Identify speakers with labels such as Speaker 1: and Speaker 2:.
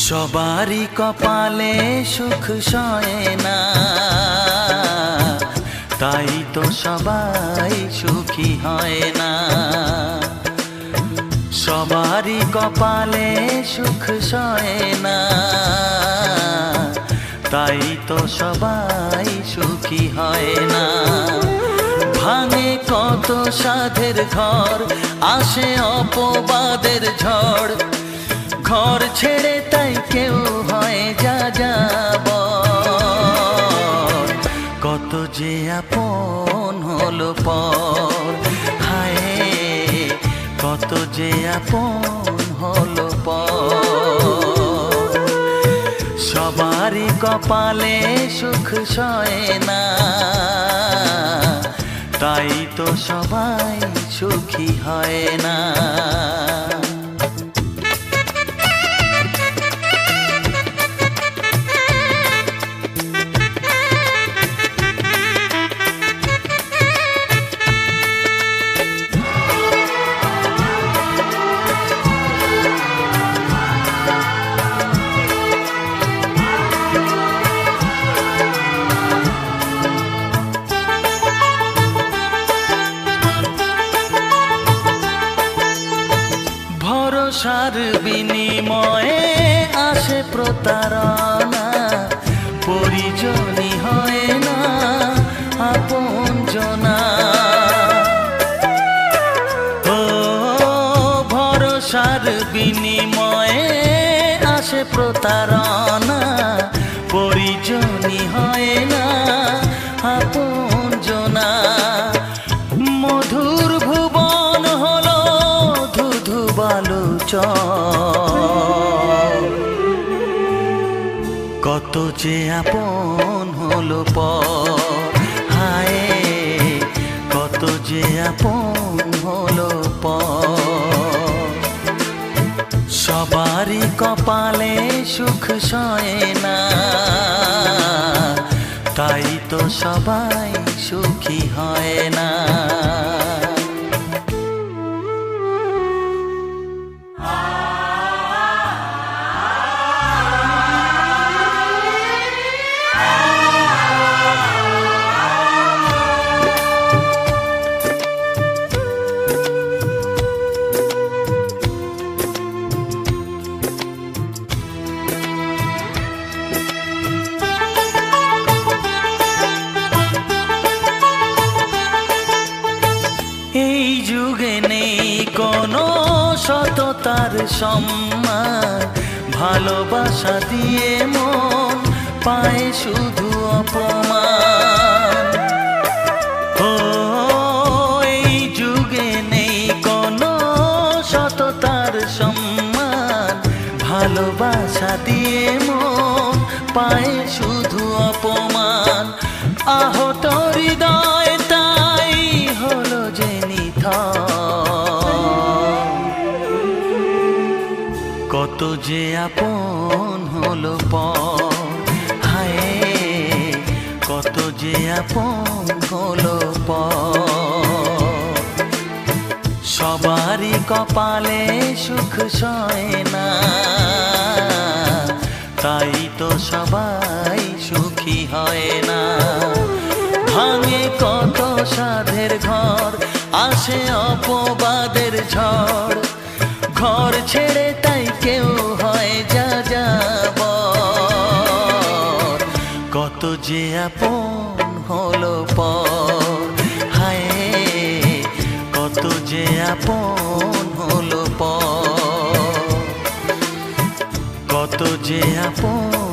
Speaker 1: সবারই কপালে সুখ সয় না, তাই তো সবাই সুখী হয় না। সবারই কপালে সুখ সয় না, তাই তো সবাই সুখী হয় না। ভাঙে কত সাধের ঘর, আসে অপবাদের ঝড়, ঘর ছেড়ে তাই কেউ হয় যাযাবর। কত যে আপন হলো পর, হায় কত যে আপন হলো পর। সবারই কপালে সুখ সয় না, তাই তো সবাই সুখী হয় না। ভরসার বিনিময়ে আসে প্রতারণা, পরিজনই হয় না আপনজনা। ও ভরসার বিনিময়ে আসে প্রতারণা, পরিজনই হয় না আপনজনা। মধুর ভুবন হলো ধুধু বালুচর, কত যে আপন হলো পর, হায় কত যে আপন হলো পর। সবারই কপালে সুখ সয় না, তাই তো সবাই সুখী হয় না। এই যুগে নেই কোনো সততার সম্মান, ভালোবাসা দিয়ে মন পায় শুধু অপমান। ও এই যুগে নেই কোনো সততার সম্মান, ভালোবাসা দিয়ে মন পায় শুধু অপমান। আহত হৃদয় তাই হলো যে কত যে আপন হলো পর, হায় কত যে আপন হলো পর। সবারই কপালে সুখ সয় না, তাই তো সবাই সুখী হয় না। ভাঙে কত সাধের ঘর, আসে অপবাদের ঝড়, ঘর ছেড়ে তাই কেউ হয় যাযাবর। কত যে আপন হলো পর, হায় কত যে আপন হলো পর, কত যে আপন